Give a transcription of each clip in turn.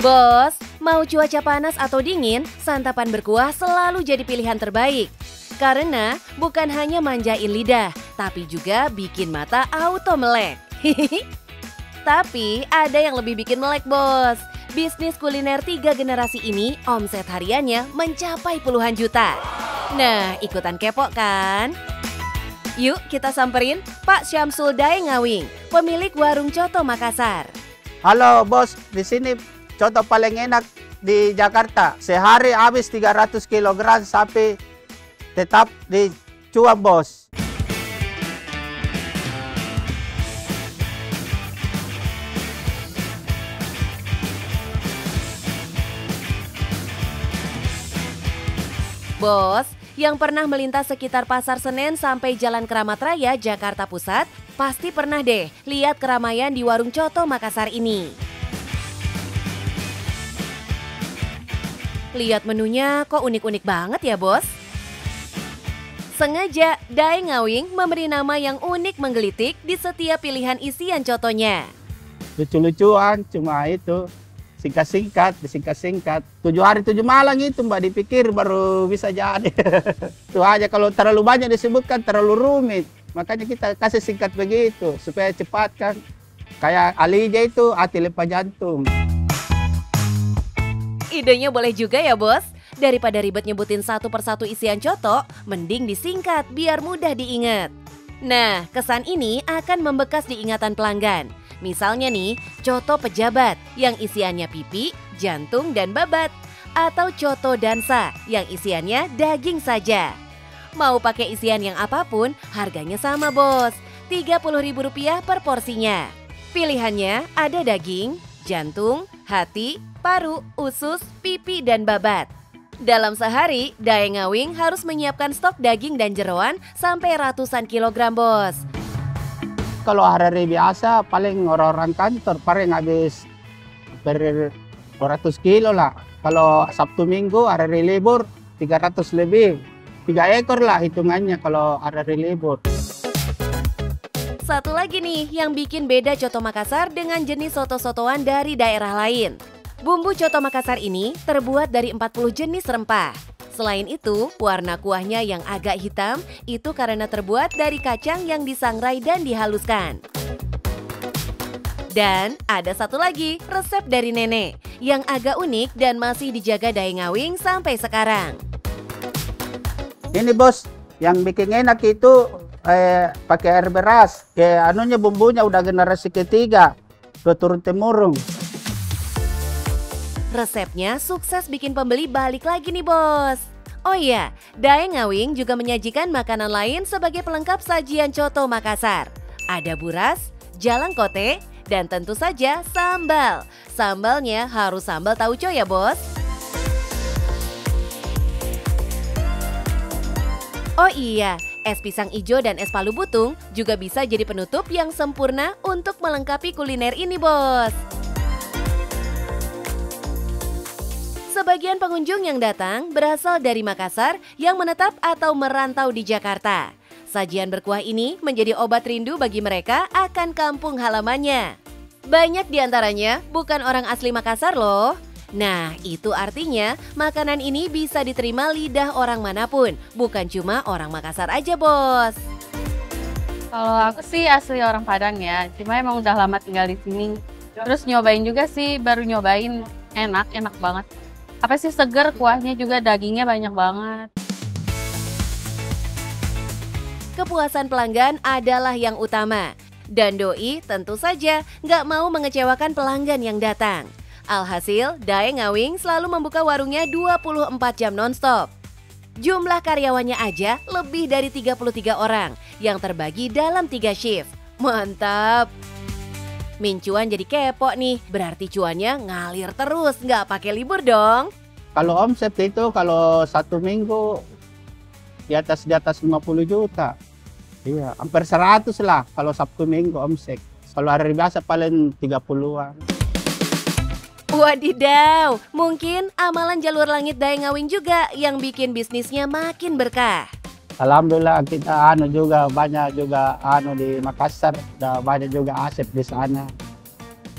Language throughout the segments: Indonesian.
Bos, mau cuaca panas atau dingin, santapan berkuah selalu jadi pilihan terbaik. Karena bukan hanya manjain lidah, tapi juga bikin mata auto melek. Tapi ada yang lebih bikin melek, bos. Bisnis kuliner 3 generasi ini omset hariannya mencapai puluhan juta. Nah, ikutan kepo kan? Yuk kita samperin Pak Syamsul Daengawing, pemilik warung coto Makassar. Halo bos, di sini coto paling enak di Jakarta. Sehari habis 300 kg sapi tetap dicuap bos. Bos, yang pernah melintas sekitar Pasar Senen sampai Jalan Keramat Raya, Jakarta Pusat, pasti pernah deh lihat keramaian di warung coto Makassar ini. Lihat menunya kok unik-unik banget ya bos? Sengaja Daengawing memberi nama yang unik menggelitik di setiap pilihan isian cotonya. Lucu-lucuan, cuma itu. Disingkat-singkat. 7 hari 7 malam itu mbak dipikir baru bisa jadi. Itu aja, kalau terlalu banyak disebutkan terlalu rumit. Makanya kita kasih singkat begitu supaya cepat kan. Kayak Alija itu hati lepas jantung. Idenya boleh juga ya bos. Daripada ribet nyebutin satu persatu isian coto, mending disingkat biar mudah diingat. Nah, kesan ini akan membekas di ingatan pelanggan. Misalnya nih, coto pejabat yang isiannya pipi, jantung, dan babat. Atau coto dansa yang isiannya daging saja. Mau pakai isian yang apapun, harganya sama bos. Rp30.000 per porsinya. Pilihannya ada daging, jantung, hati, paru, usus, pipi, dan babat. Dalam sehari, Daengawing harus menyiapkan stok daging dan jeroan sampai ratusan kilogram bos. Kalau hari biasa paling orang-orang kantor paling habis 200 kilo lah. Kalau Sabtu Minggu hari libur 300 lebih. 3 ekor lah hitungannya kalau hari libur. Satu lagi nih yang bikin beda coto Makassar dengan jenis soto-sotoan dari daerah lain. Bumbu coto Makassar ini terbuat dari 40 jenis rempah. Selain itu, warna kuahnya yang agak hitam itu karena terbuat dari kacang yang disangrai dan dihaluskan. Dan ada satu lagi resep dari nenek yang agak unik dan masih dijaga Daengawing sampai sekarang. Ini bos, yang bikin enak itu pakai air beras. Anunya bumbunya udah generasi ketiga, udah turun-temurun. Resepnya sukses bikin pembeli balik lagi nih bos. Oh iya, Daengawing juga menyajikan makanan lain sebagai pelengkap sajian coto Makassar. Ada buras, jalang kote, dan tentu saja sambal. Sambalnya harus sambal tauco ya bos. Oh iya, es pisang ijo dan es palu butung juga bisa jadi penutup yang sempurna untuk melengkapi kuliner ini bos. Sebagian pengunjung yang datang berasal dari Makassar yang menetap atau merantau di Jakarta. Sajian berkuah ini menjadi obat rindu bagi mereka akan kampung halamannya. Banyak di antaranya bukan orang asli Makassar loh. Nah, itu artinya makanan ini bisa diterima lidah orang manapun, bukan cuma orang Makassar aja bos. Kalau aku sih asli orang Padang ya, cuma emang udah lama tinggal di sini. Terus nyobain juga sih, baru nyobain, enak banget. Apa sih seger, kuahnya juga dagingnya banyak banget. Kepuasan pelanggan adalah yang utama. Dan Doi tentu saja nggak mau mengecewakan pelanggan yang datang. Alhasil, Daengawing selalu membuka warungnya 24 jam nonstop. Jumlah karyawannya aja lebih dari 33 orang yang terbagi dalam 3 shift. Mantap! Min cuan jadi kepo nih, berarti cuannya ngalir terus, nggak pakai libur dong. Kalau omset itu kalau 1 minggu di atas 50 juta. Iya, hampir 100 lah kalau Sabtu Minggu omset. Kalau hari biasa paling 30-an. Wadidaw, mungkin amalan jalur langit Daengawing juga yang bikin bisnisnya makin berkah. Alhamdulillah kita juga banyak juga di Makassar, banyak juga aset di sana.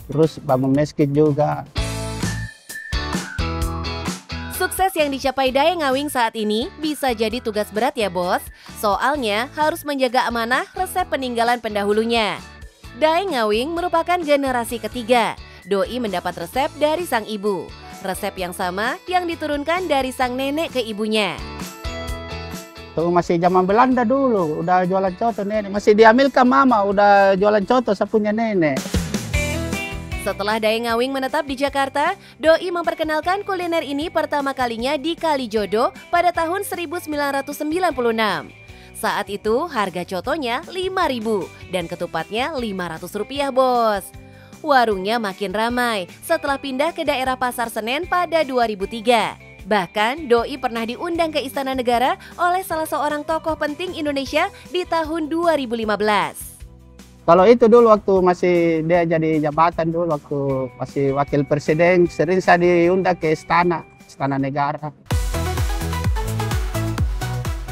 Terus bangun meskin juga. Sukses yang dicapai Daeng Ngawing saat ini bisa jadi tugas berat ya bos. Soalnya harus menjaga amanah resep peninggalan pendahulunya. Daeng Ngawing merupakan generasi ketiga. Doi mendapat resep dari sang ibu. Resep yang sama yang diturunkan dari sang nenek ke ibunya. Tuh masih zaman Belanda dulu, udah jualan coto nenek. Masih diambil ke mama, udah jualan coto saya punya nenek. Setelah Daeng Ngawing menetap di Jakarta, Doi memperkenalkan kuliner ini pertama kalinya di Kalijodo pada tahun 1996. Saat itu harga cotonya Rp5.000 dan ketupatnya Rp500 bos. Warungnya makin ramai setelah pindah ke daerah Pasar Senen pada 2003. Bahkan Doi pernah diundang ke Istana Negara oleh salah seorang tokoh penting Indonesia di tahun 2015. Kalau itu dulu waktu masih dia jadi jabatan dulu, waktu masih wakil presiden, sering saya diundang ke Istana Negara.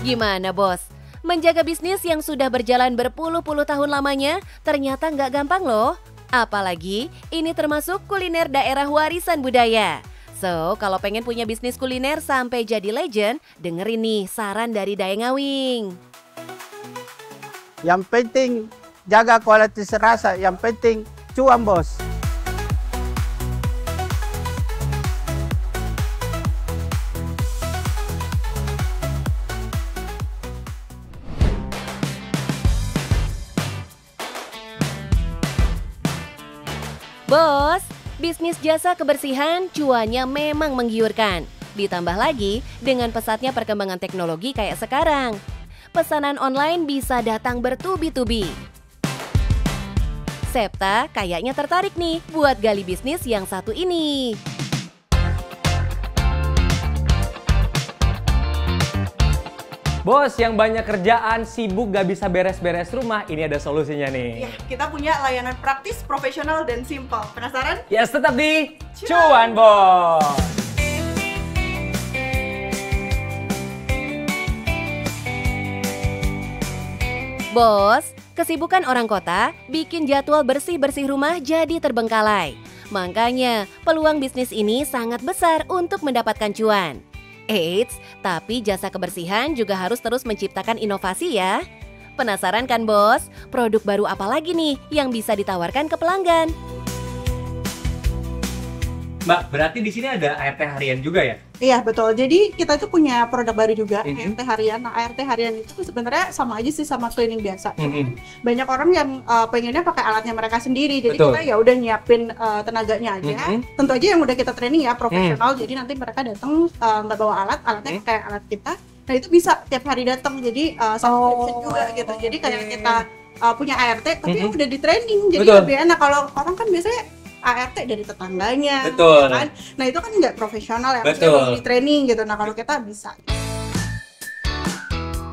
Gimana bos? Menjaga bisnis yang sudah berjalan berpuluh-puluh tahun lamanya ternyata nggak gampang loh. Apalagi ini termasuk kuliner daerah warisan budaya. So, kalau pengen punya bisnis kuliner sampai jadi legend, dengerin nih saran dari Daeng Ngawing. Yang penting jaga kualitas rasa, yang penting cuan bos. Bos, bisnis jasa kebersihan cuannya memang menggiurkan. Ditambah lagi dengan pesatnya perkembangan teknologi kayak sekarang. Pesanan online bisa datang bertubi-tubi. Septa kayaknya tertarik nih buat gali bisnis yang satu ini. Bos yang banyak kerjaan, sibuk gak bisa beres-beres rumah, ini ada solusinya nih. Ya, kita punya layanan praktis, profesional, dan simpel. Penasaran? Yes, tetap di Cuan Bos. Bos, kesibukan orang kota bikin jadwal bersih-bersih rumah jadi terbengkalai. Makanya, peluang bisnis ini sangat besar untuk mendapatkan cuan. Eits, tapi jasa kebersihan juga harus terus menciptakan inovasi ya. Penasaran kan bos? Produk baru apa lagi nih yang bisa ditawarkan ke pelanggan? Mbak, berarti di sini ada ART harian juga ya? Iya, betul. Jadi kita tuh punya produk baru juga, ART harian. Nah, ART harian itu sebenarnya sama aja sih sama cleaning biasa. Banyak orang yang pengennya pakai alatnya mereka sendiri. Jadi kita ya udah nyiapin tenaganya aja. Tentu aja yang udah kita training ya, profesional. Jadi nanti mereka datang nggak bawa alat, alatnya kayak alat kita. Nah, itu bisa tiap hari datang. Jadi subscription juga gitu. Jadi kayak kita punya ART tapi udah di training. Jadi lebih enak. Kalau orang kan biasanya ART dari tetangganya, betul. Ya kan? Nah itu kan nggak profesional ya, maksudnya di training gitu. Nah kalau kita bisa.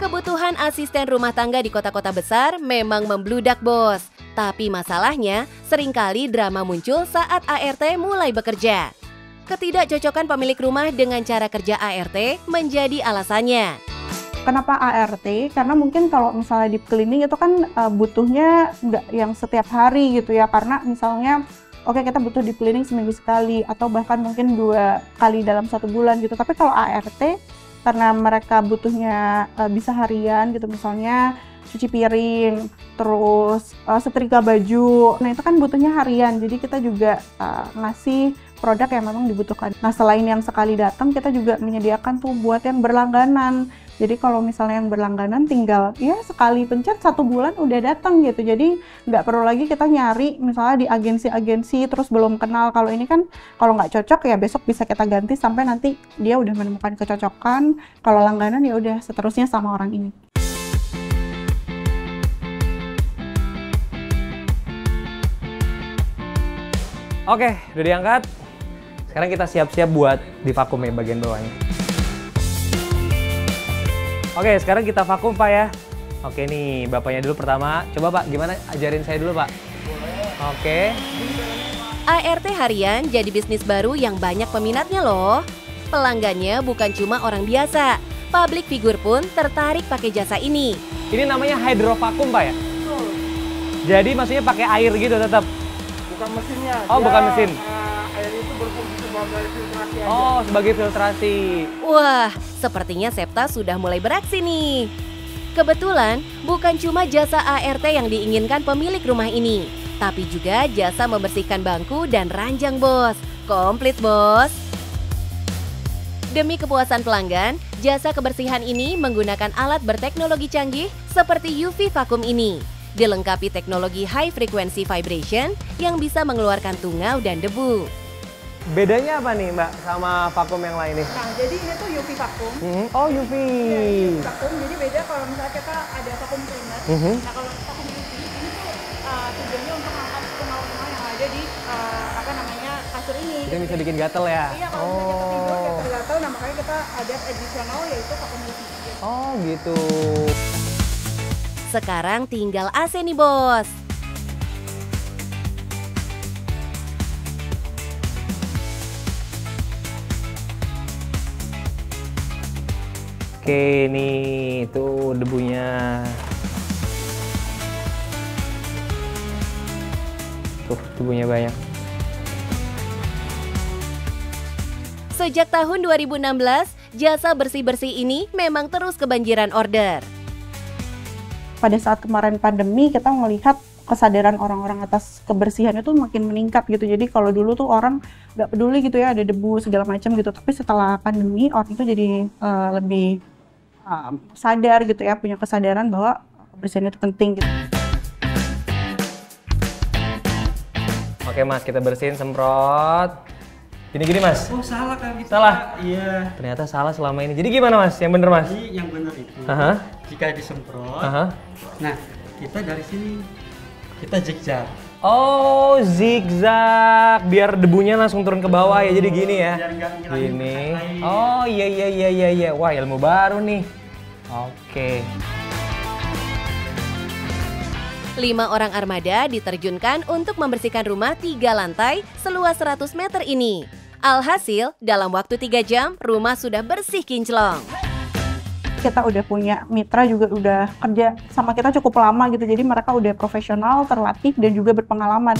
Kebutuhan asisten rumah tangga di kota-kota besar memang membludak bos. Tapi masalahnya seringkali drama muncul saat ART mulai bekerja. Ketidakcocokan pemilik rumah dengan cara kerja ART menjadi alasannya. Kenapa ART? Karena mungkin kalau misalnya deep cleaning itu kan butuhnya nggak yang setiap hari gitu ya. Karena misalnya oke, kita butuh deep cleaning seminggu sekali atau bahkan mungkin 2 kali dalam 1 bulan gitu. Tapi kalau ART karena mereka butuhnya bisa harian gitu, misalnya cuci piring, terus setrika baju. Nah itu kan butuhnya harian. Jadi kita juga ngasih produk yang memang dibutuhkan. Nah selain yang sekali datang, kita juga menyediakan tuh buat yang berlangganan. Jadi kalau misalnya yang berlangganan tinggal ya sekali pencet 1 bulan udah datang gitu. Jadi nggak perlu lagi kita nyari misalnya di agensi-agensi terus belum kenal. Kalau ini kan kalau nggak cocok ya besok bisa kita ganti sampai nanti dia udah menemukan kecocokan. Kalau langganan ya udah seterusnya sama orang ini. Oke, udah diangkat. Sekarang kita siap-siap buat divakum ya bagian bawahnya. Oke, sekarang kita vakum Pak ya. Oke nih, Bapaknya dulu pertama. Coba Pak, gimana? Ajarin saya dulu Pak. Oke. ART harian jadi bisnis baru yang banyak peminatnya loh. Pelanggannya bukan cuma orang biasa. Public figure pun tertarik pakai jasa ini. Ini namanya hydrovacuum Pak ya? Jadi maksudnya pakai air gitu tetap? Bukan mesinnya. Oh, bukan mesin. Air itu berfungsi sebagai Oh, sebagai filtrasi. Wah, sepertinya Septa sudah mulai beraksi nih. Kebetulan, bukan cuma jasa ART yang diinginkan pemilik rumah ini, tapi juga jasa membersihkan bangku dan ranjang, bos. Komplit, bos. Demi kepuasan pelanggan, jasa kebersihan ini menggunakan alat berteknologi canggih seperti UV vacuum ini. Dilengkapi teknologi high frequency vibration yang bisa mengeluarkan tungau dan debu. Bedanya apa nih Mbak sama vakum yang lain nih? Nah, jadi ini tuh UV vacuum. Oh, UV. Ya, UV vacuum. Jadi beda kalau misalnya kita ada vacuum cleaner. Nah, kalau vacuum UV ini tuh tujuannya untuk mengangkat tungau-tungau yang ada di kasur ini. Kita bisa bikin gatel ya? Iya, kalau misalnya kita tidur kayak tergatal, nah makanya kita ada additional yaitu vacuum UV. Oh, gitu. Sekarang tinggal AC nih, bos. Oke, nih tuh debunya. Tuh, debunya banyak. Sejak tahun 2016, jasa bersih-bersih ini memang terus kebanjiran order. Pada saat kemarin pandemi, kita melihat kesadaran orang-orang atas kebersihan itu makin meningkat gitu. Jadi kalau dulu tuh orang nggak peduli gitu ya, ada debu segala macam gitu. Tapi setelah pandemi, orang itu jadi lebih sadar gitu ya, punya kesadaran bahwa kebersihan itu penting gitu. Oke Mas, kita bersihin, semprot. Gini-gini Mas. Oh salah kan gitu. Salah? Iya. Ternyata salah selama ini. Jadi gimana Mas? Yang bener Mas? Jadi yang benar itu, jika disemprot, nah kita dari sini, kita zigzag. Oh, zigzag. Biar debunya langsung turun ke bawah ya, jadi gini ya. Biar nggak ngilangin Gini. air. Oh iya. Wah, ilmu baru nih. Oke. 5 orang armada diterjunkan untuk membersihkan rumah 3 lantai seluas 100 meter ini. Alhasil, dalam waktu 3 jam, rumah sudah bersih kinclong. Kita udah punya mitra juga udah kerja sama kita cukup lama gitu, jadi mereka udah profesional, terlatih, dan juga berpengalaman.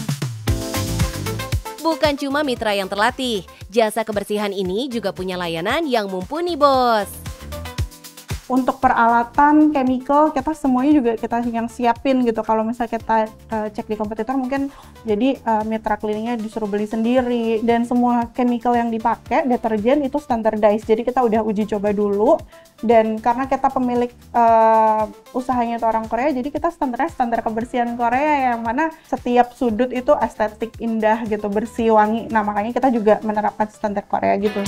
Bukan cuma mitra yang terlatih, jasa kebersihan ini juga punya layanan yang mumpuni, bos. Untuk peralatan, chemical, kita semuanya juga kita yang siapin gitu. Kalau misalnya kita cek di kompetitor mungkin jadi mitra cleaningnya disuruh beli sendiri. Dan semua chemical yang dipakai, deterjen itu standardized. Jadi kita udah uji coba dulu. Dan karena kita pemilik usahanya itu orang Korea, jadi kita standar kebersihan Korea yang mana setiap sudut itu estetik, indah gitu, bersih, wangi. Nah makanya kita juga menerapkan standar Korea gitu.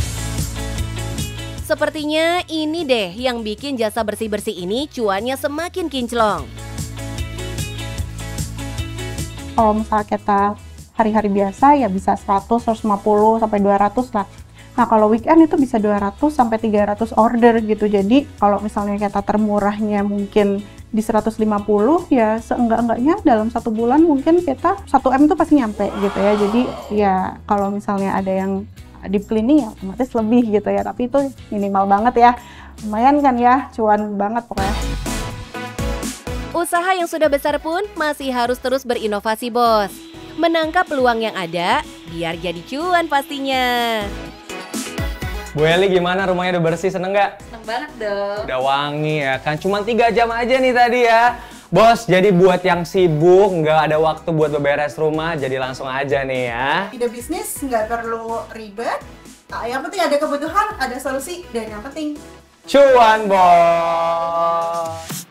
Sepertinya ini deh yang bikin jasa bersih-bersih ini cuannya semakin kinclong. Kalau misalnya kita hari-hari biasa ya bisa 100, 150, sampai 200 lah. Nah kalau weekend itu bisa 200 sampai 300 order gitu. Jadi kalau misalnya kita termurahnya mungkin di 150 ya seenggak-enggaknya dalam 1 bulan mungkin kita 1M itu pasti nyampe gitu ya. Jadi ya kalau misalnya ada yang deep cleaning ya otomatis lebih gitu ya, tapi itu minimal banget ya, lumayan kan ya, cuan banget pokoknya. Usaha yang sudah besar pun masih harus terus berinovasi, bos. Menangkap peluang yang ada biar jadi cuan pastinya. Bu Eli gimana, rumahnya udah bersih, seneng nggak? Seneng banget dong. Udah wangi ya kan, cuma 3 jam aja nih tadi ya. Bos, jadi buat yang sibuk, nggak ada waktu buat beberes rumah, jadi langsung aja nih ya. Ide bisnis nggak perlu ribet, yang penting ada kebutuhan, ada solusi, dan yang penting Cuan, bos!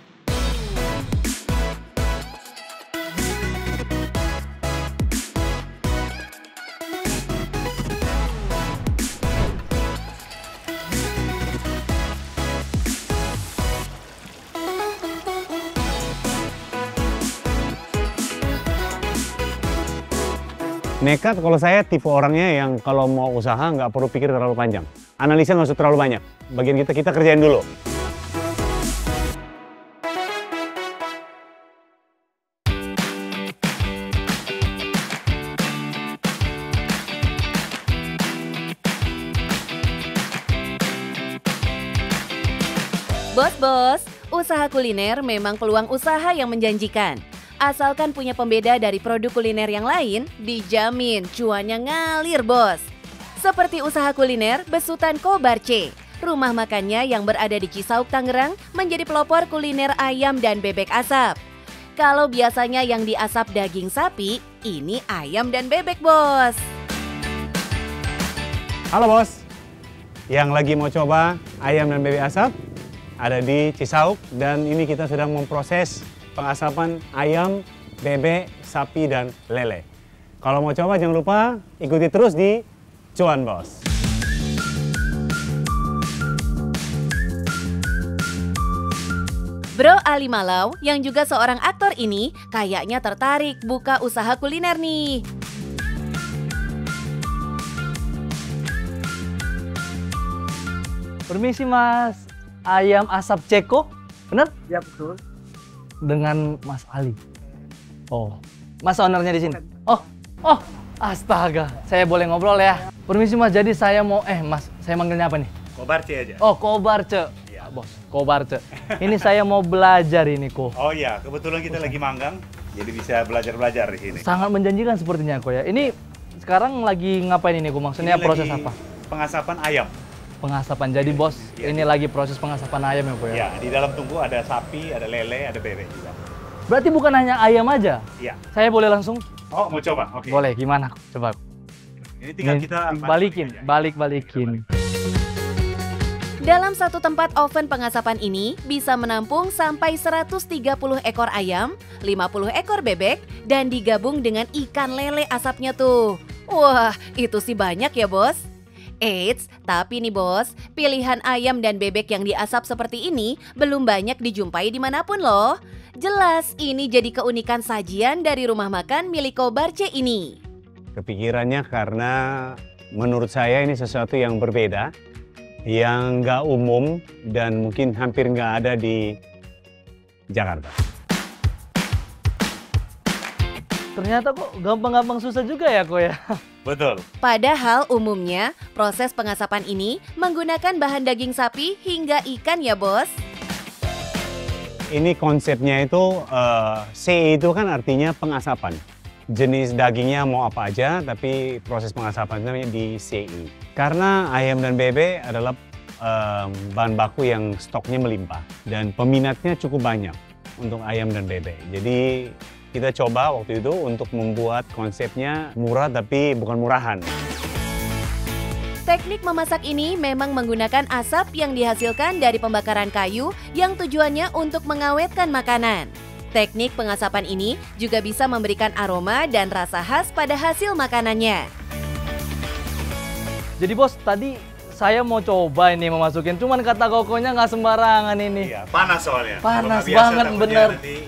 Nekat kalau saya tipe orangnya yang kalau mau usaha nggak perlu pikir terlalu panjang. Analisa nggak usah terlalu banyak. Bagian kita kerjain dulu. Bos-bos, usaha kuliner memang peluang usaha yang menjanjikan. Asalkan punya pembeda dari produk kuliner yang lain, dijamin cuannya ngalir, bos. Seperti usaha kuliner Besutan Kobarce. Rumah makannya yang berada di Cisauk, Tangerang menjadi pelopor kuliner ayam dan bebek asap. Kalau biasanya yang diasap daging sapi, ini ayam dan bebek, Bos. Halo bos, yang lagi mau coba ayam dan bebek asap ada di Cisauk dan ini kita sedang memproses pengasapan ayam, bebek, sapi, dan lele. Kalau mau coba jangan lupa ikuti terus di Cuan Bos. Bro Ali Malau yang juga seorang aktor ini kayaknya tertarik buka usaha kuliner nih. Permisi Mas, ayam asap Ceko, bener? Ya betul. Dengan Mas Ali. Oh, Mas ownernya di sini. Oh, astaga, saya boleh ngobrol ya. Permisi Mas, jadi saya mau, Mas, saya manggilnya apa nih? Kobarce aja. Oh, Kobarce. Iya. Bos, Kobarce. Ini saya mau belajar ini kok. Oh iya, kebetulan kita lagi manggang, jadi bisa belajar-belajar di sini. Sangat menjanjikan sepertinya kok ya. Ini sekarang lagi ngapain ini kok? Maksudnya Ini proses lagi apa? Pengasapan ayam. Pengasapan. Jadi bos, ini lagi proses pengasapan ayam ya kok ya? Ya, di dalam tungku ada sapi, ada lele, ada bebek juga. Berarti bukan hanya ayam aja? Iya. Saya boleh langsung? Oh, mau coba? Oke. Boleh, gimana? Coba. Ini tinggal kita balikin. Dalam satu tempat oven pengasapan ini bisa menampung sampai 130 ekor ayam, 50 ekor bebek, dan digabung dengan ikan lele asapnya tuh. Wah, itu sih banyak ya bos. Eits, tapi nih bos, pilihan ayam dan bebek yang diasap seperti ini belum banyak dijumpai dimanapun loh. Jelas ini jadi keunikan sajian dari rumah makan milik Kobarce ini. Kepikirannya karena menurut saya ini sesuatu yang berbeda, yang nggak umum dan mungkin hampir nggak ada di Jakarta. Ternyata kok gampang-gampang susah juga ya kok ya? Betul. Padahal umumnya proses pengasapan ini menggunakan bahan daging sapi hingga ikan ya bos. Ini konsepnya itu, CE itu kan artinya pengasapan. Jenis dagingnya mau apa aja, tapi proses pengasapan itu di CI. Karena ayam dan bebek adalah bahan baku yang stoknya melimpah dan peminatnya cukup banyak untuk ayam dan bebek. Jadi kita coba waktu itu untuk membuat konsepnya murah tapi bukan murahan. Teknik memasak ini memang menggunakan asap yang dihasilkan dari pembakaran kayu yang tujuannya untuk mengawetkan makanan. Teknik pengasapan ini juga bisa memberikan aroma dan rasa khas pada hasil makanannya. Jadi bos, tadi saya mau coba ini memasukin, cuman kata kokonya nggak sembarangan ini. Iya, panas soalnya. Panas banget,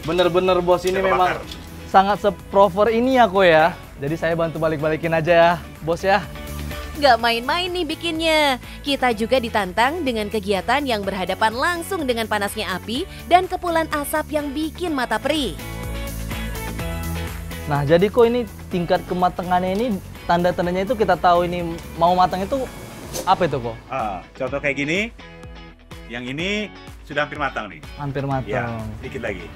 bener-bener bos ini memang sangat seprover ini ya kok ya. Jadi saya bantu balik-balikin aja ya, bos ya. Gak main-main nih bikinnya. Kita juga ditantang dengan kegiatan yang berhadapan langsung dengan panasnya api dan kepulan asap yang bikin mata perih. Nah, jadi kok ini tingkat kematangannya ini, tanda-tandanya itu kita tahu ini mau matang itu apa itu kok? Contoh kayak gini, yang ini sudah hampir matang nih. Hampir matang. Ya, sedikit lagi.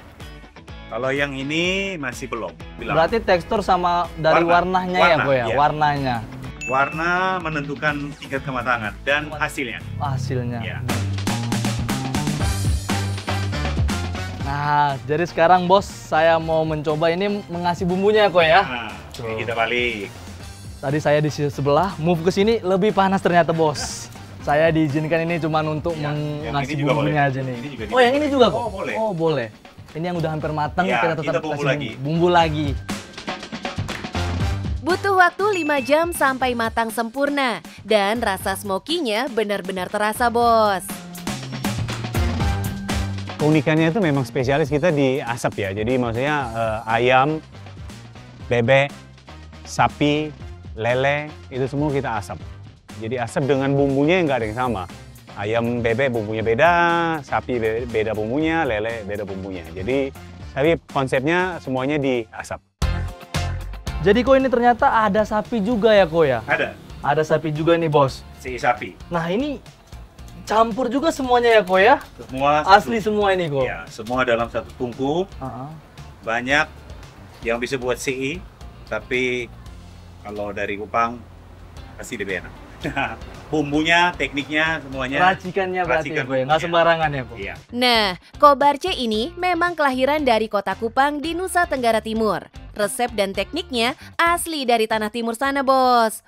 Kalau yang ini masih belum. Berarti tekstur sama dari warnanya ya kok ya? Iya. Warnanya. Warna menentukan tingkat kematangan dan hasilnya. Hasilnya. Ya. Nah, jadi sekarang bos, saya mau mencoba ini mengasih bumbunya kok ya. Nah, ini kita balik. Tadi saya di sebelah, move ke sini lebih panas ternyata bos. Saya diizinkan ini cuma untuk mengasih bumbunya aja nih. Oh, yang ini juga kok? Oh, boleh. Oh, boleh. Ini yang udah hampir matang, Ya, kita tetap bumbu kasih lagi. bumbu lagi. Butuh waktu 5 jam sampai matang sempurna dan rasa smokinya benar-benar terasa bos. Keunikannya itu memang spesialis kita di asap ya. Jadi maksudnya ayam, bebek, sapi, lele itu semua kita asap. Jadi asap dengan bumbunya nggak ada yang sama. Ayam bebek bumbunya beda, sapi beda bumbunya, lele beda bumbunya. Jadi tapi konsepnya semuanya di asap. Jadi kok ini ternyata ada sapi juga ya kok ya? Ada. Ada sapi juga nih bos. Si sapi. Nah ini campur juga semuanya ya kok ya? Semua asli semua ini kok? Ya, semua dalam satu tungku. Banyak yang bisa buat CI, tapi kalau dari Kupang pasti lebih enak. Bumbunya, tekniknya, semuanya. Racikannya berarti ya, Bu, ya? Nggak sembarangan ya, Bu? Iya. Nah, Kobarce ini memang kelahiran dari kota Kupang di Nusa Tenggara Timur. Resep dan tekniknya asli dari tanah timur sana, Bos.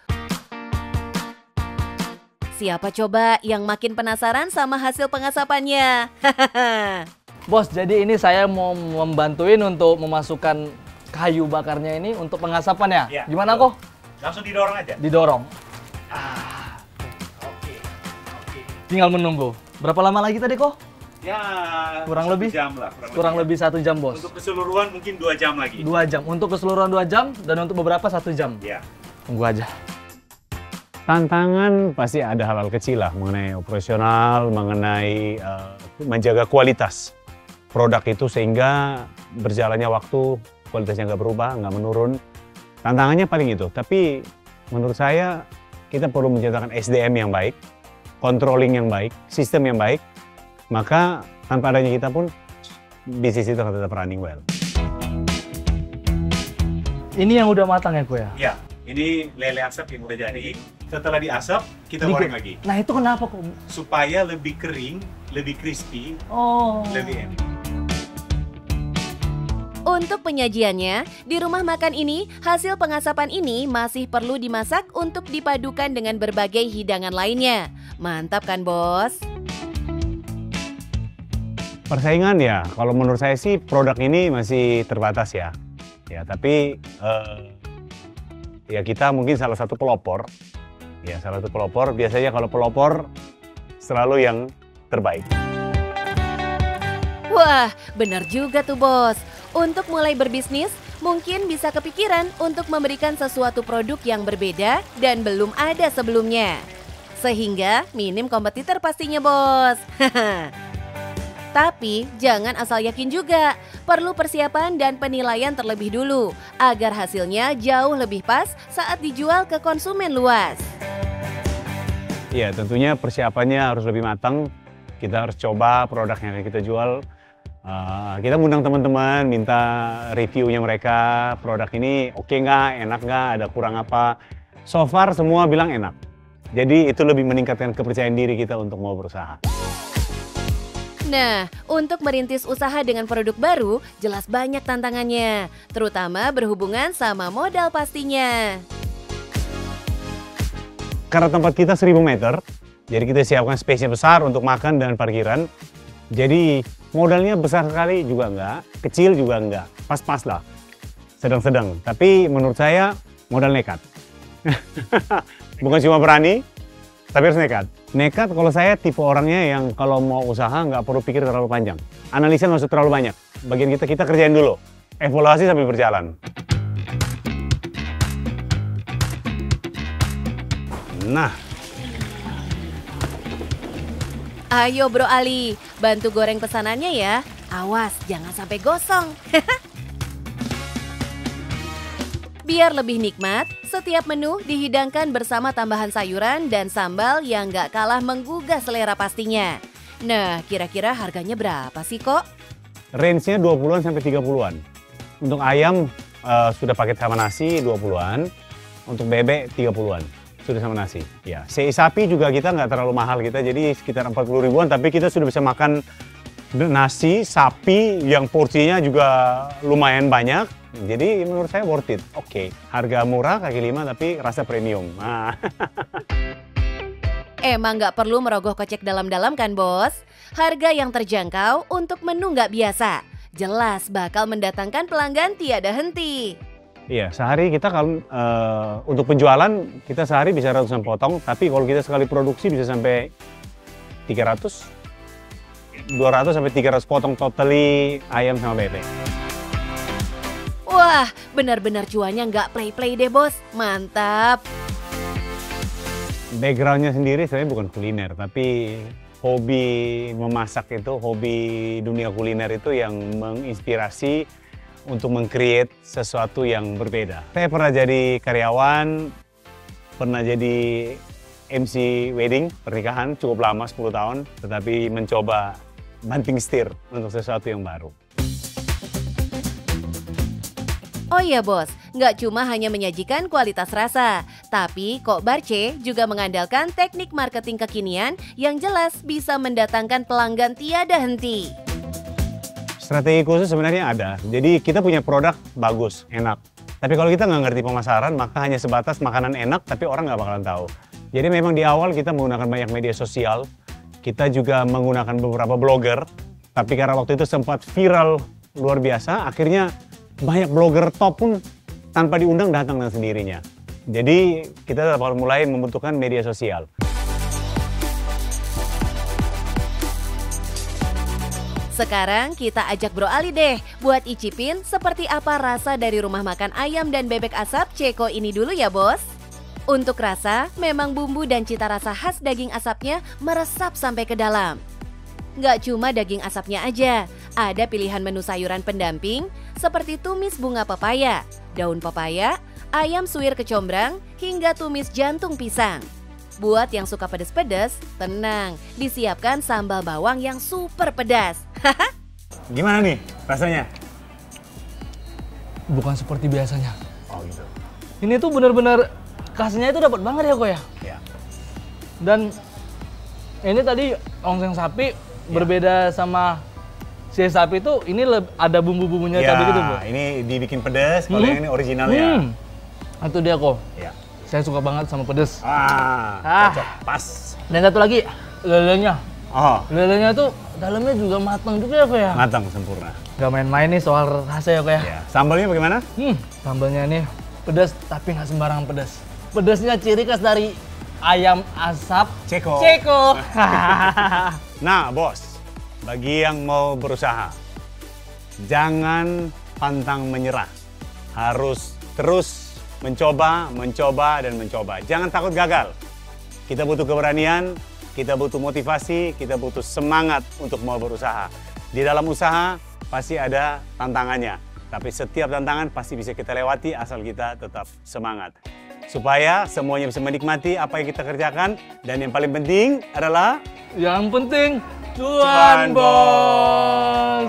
Siapa coba yang makin penasaran sama hasil pengasapannya? Bos, jadi ini saya mau membantuin untuk memasukkan kayu bakarnya ini untuk pengasapan ya? Iya, Gimana betul. kok? Langsung didorong aja. Didorong. Oke. Tinggal menunggu. Berapa lama lagi tadi kok? Ya, Kurang 1 lebih? jam lah. Kurang lebih 1 jam, Bos. Untuk keseluruhan mungkin 2 jam lagi. 2 jam. Untuk keseluruhan 2 jam dan untuk beberapa 1 jam. Ya. Tunggu aja. Tantangan pasti ada hal-hal kecil lah mengenai operasional, mengenai menjaga kualitas produk itu sehingga berjalannya waktu kualitasnya nggak berubah, nggak menurun. Tantangannya paling itu. Tapi menurut saya kita perlu menciptakan SDM yang baik, controlling yang baik, sistem yang baik. Maka tanpa adanya kita pun bisnis itu akan tetap running well. Ini yang udah matang ya, Bu ya? Ya, ini lele asap yang udah jadi. Setelah diasap, kita goreng lagi. Nah, itu kenapa kok? Supaya lebih kering, lebih crispy, Oh. lebih enak. Untuk penyajiannya, di rumah makan ini, hasil pengasapan ini masih perlu dimasak untuk dipadukan dengan berbagai hidangan lainnya. Mantap kan, Bos? Persaingan ya, kalau menurut saya sih produk ini masih terbatas ya. Ya, tapi ya kita mungkin salah satu pelopor. Ya, salah satu pelopor. Biasanya kalau pelopor selalu yang terbaik. Wah, benar juga tuh, Bos. Untuk mulai berbisnis, mungkin bisa kepikiran untuk memberikan sesuatu produk yang berbeda dan belum ada sebelumnya. Sehingga minim kompetitor pastinya, Bos. Tapi jangan asal yakin juga, perlu persiapan dan penilaian terlebih dulu agar hasilnya jauh lebih pas saat dijual ke konsumen luas. Ya, tentunya persiapannya harus lebih matang. Kita harus coba produk yang akan kita jual. Kita undang teman-teman, minta reviewnya mereka, produk ini oke nggak, enak nggak, ada kurang apa. So far semua bilang enak. Jadi itu lebih meningkatkan kepercayaan diri kita untuk mau berusaha. Nah, untuk merintis usaha dengan produk baru, jelas banyak tantangannya, terutama berhubungan sama modal pastinya. Karena tempat kita 1000 meter, jadi kita siapkan space-nya besar untuk makan dan parkiran. Jadi modalnya besar sekali juga enggak, kecil juga enggak, pas-pas lah, sedang-sedang. Tapi menurut saya modal nekat. Bukan cuma berani, tapi harus nekat. Nekat kalau saya tipe orangnya yang kalau mau usaha nggak perlu pikir terlalu panjang. Analisa nggak usah terlalu banyak. Bagian kita kerjain dulu. Evaluasi sambil berjalan. Nah. Ayo Bro Ali, bantu goreng pesanannya ya. Awas, jangan sampai gosong. Biar lebih nikmat, setiap menu dihidangkan bersama tambahan sayuran dan sambal yang gak kalah menggugah selera pastinya. Nah, kira-kira harganya berapa sih kok? Range-nya 20-an sampai 30-an. Untuk ayam sudah paket sama nasi 20-an. Untuk bebek 30-an. Sudah sama nasi. Ya, sapi juga kita nggak terlalu mahal kita, jadi sekitar 40 ribuan. Tapi kita sudah bisa makan nasi, sapi yang porsinya juga lumayan banyak. Jadi menurut saya worth it. Oke, harga murah kaki lima tapi rasa premium. Nah. Emang nggak perlu merogoh kocek dalam-dalam kan bos? Harga yang terjangkau untuk menu nggak biasa. Jelas bakal mendatangkan pelanggan tiada henti. Iya, sehari kita kalau untuk penjualan kita sehari bisa ratusan potong. Tapi kalau kita sekali produksi bisa sampai 200 sampai 300 potong totally ayam sama bebek. Wah, benar-benar cuannya nggak play-play deh bos, mantap. Backgroundnya sendiri saya bukan kuliner, tapi hobi memasak itu, hobi dunia kuliner itu yang menginspirasi untuk meng-create sesuatu yang berbeda. Saya pernah jadi karyawan, pernah jadi MC wedding, pernikahan cukup lama 10 tahun, tetapi mencoba banting setir untuk sesuatu yang baru. Oh iya bos, nggak cuma hanya menyajikan kualitas rasa, Tapi Kok Barce juga mengandalkan teknik marketing kekinian yang jelas bisa mendatangkan pelanggan tiada henti. Strategi khusus sebenarnya ada. Jadi kita punya produk bagus, enak. Tapi kalau kita nggak ngerti pemasaran, maka hanya sebatas makanan enak, tapi orang nggak bakalan tahu. Jadi memang di awal kita menggunakan banyak media sosial. Kita juga menggunakan beberapa blogger. Tapi karena waktu itu sempat viral luar biasa, akhirnya banyak blogger top pun tanpa diundang datang dengan sendirinya. Jadi kita mulai membutuhkan media sosial. Sekarang kita ajak Bro Ali deh buat icipin seperti apa rasa dari rumah makan ayam dan bebek asap Ceko ini dulu ya bos. Untuk rasa, memang bumbu dan cita rasa khas daging asapnya meresap sampai ke dalam. Nggak cuma daging asapnya aja, ada pilihan menu sayuran pendamping seperti tumis bunga pepaya, daun pepaya, ayam suwir kecombrang, hingga tumis jantung pisang. Buat yang suka pedas-pedas, tenang, disiapkan sambal bawang yang super pedas. Gimana nih rasanya? Bukan seperti biasanya. Oh gitu. Ini tuh benar-benar khasnya itu dapat banget ya kok ya. Iya. Dan ini tadi ongseng sapi berbeda sama si sapi itu, ini ada bumbu-bumbunya tadi gitu Bu. Ini dibikin pedas, kalau yang ini originalnya. Itu dia kok. Ya. Saya suka banget sama pedas. Cocok, pas. Dan satu lagi, lelenya. Oh. Lelenya tuh dalamnya juga matang juga ya kok ya. Matang, sempurna. Gak main-main nih soal rasa ya kok ya. Ya. Sambalnya bagaimana? Sambalnya nih pedas tapi nggak sembarang pedas. Pedasnya ciri khas dari ayam asap Ceko. Nah bos, bagi yang mau berusaha, jangan pantang menyerah. Harus terus mencoba, dan mencoba. Jangan takut gagal. Kita butuh keberanian, kita butuh motivasi, kita butuh semangat untuk mau berusaha. Di dalam usaha pasti ada tantangannya. Tapi setiap tantangan pasti bisa kita lewati asal kita tetap semangat. Supaya semuanya bisa menikmati apa yang kita kerjakan. Dan yang paling penting adalah... Yang penting, cuan bos!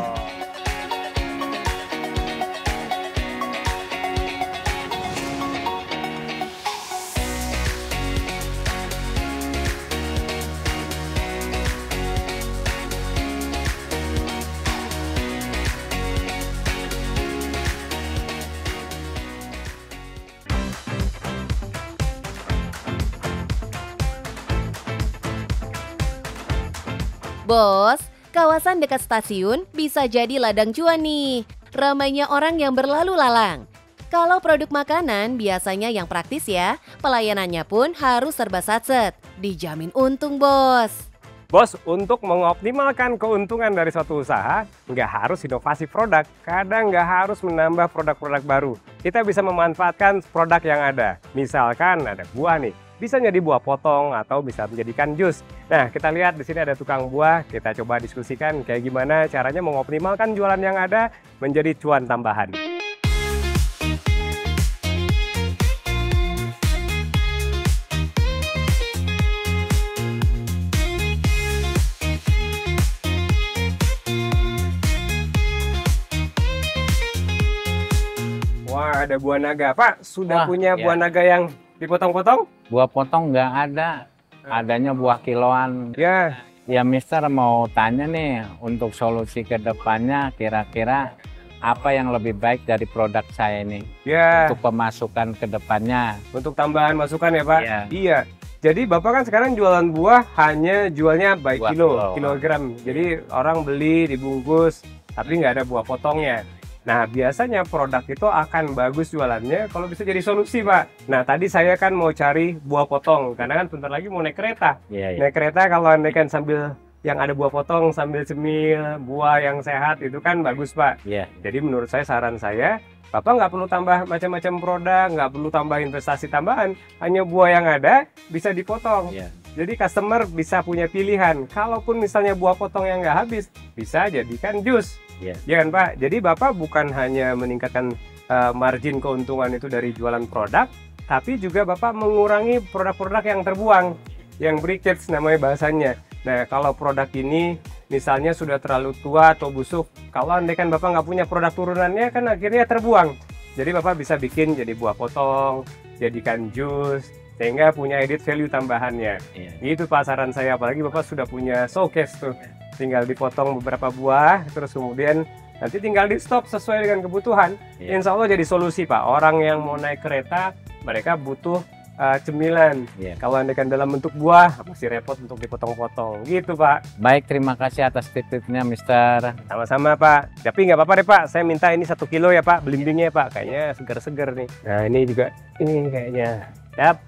Bos, kawasan dekat stasiun bisa jadi ladang cuan nih. Ramainya orang yang berlalu lalang. Kalau produk makanan biasanya yang praktis ya, pelayanannya pun harus serba satset. Dijamin untung bos. Bos, untuk mengoptimalkan keuntungan dari suatu usaha, nggak harus inovasi produk. Kadang nggak harus menambah produk-produk baru. Kita bisa memanfaatkan produk yang ada. Misalkan ada buah nih. Bisa jadi buah potong atau bisa menjadikan jus. Nah, kita lihat di sini ada tukang buah. Kita coba diskusikan kayak gimana caranya mengoptimalkan jualan yang ada menjadi cuan tambahan. Wah, ada buah naga. Pak, sudah punya buah naga yang dipotong-potong? Buah potong nggak ada, adanya buah kiloan. Ya Mister mau tanya nih, untuk solusi ke depannya kira-kira apa yang lebih baik dari produk saya ini? Untuk pemasukan ke depannya. Untuk tambahan masukan ya Pak? Iya. Jadi Bapak kan sekarang jualan buah hanya jualnya by kilogram. Jadi orang beli dibungkus, tapi nggak ada buah potongnya. Nah, biasanya produk itu akan bagus jualannya kalau bisa jadi solusi, Pak. Nah, tadi saya kan mau cari buah potong, karena kan bentar lagi mau naik kereta. Naik kereta kalau andai kan sambil yang ada buah potong, sambil cemil, buah yang sehat, itu kan bagus, Pak. Jadi menurut saya, saran saya, Bapak nggak perlu tambah macam-macam produk, nggak perlu tambah investasi tambahan. Hanya buah yang ada, bisa dipotong. Jadi customer bisa punya pilihan. Kalaupun misalnya buah potong yang nggak habis, bisa jadikan jus. Ya kan Pak? Jadi Bapak bukan hanya meningkatkan margin keuntungan itu dari jualan produk, tapi juga Bapak mengurangi produk-produk yang terbuang, yang breakage namanya bahasanya. Nah, kalau produk ini misalnya sudah terlalu tua atau busuk, kalau andaikan Bapak nggak punya produk turunannya, kan akhirnya terbuang. Jadi Bapak bisa bikin jadi buah potong, jadikan jus, sehingga punya added value tambahannya. Itu Pak saran saya, apalagi Bapak sudah punya showcase tuh. Tinggal dipotong beberapa buah, terus kemudian nanti tinggal di stop sesuai dengan kebutuhan. Insya Allah jadi solusi Pak. Orang yang mau naik kereta, mereka butuh cemilan. Kalau andaikan dalam bentuk buah, masih repot untuk dipotong-potong. Gitu Pak. Baik, terima kasih atas tips-tipsnya Mister. Sama-sama Pak. Tapi nggak apa-apa deh Pak, saya minta ini 1 kilo ya Pak, belimbingnya Pak. Kayaknya segar-segar nih. Nah ini juga, ini kayaknya. Yap.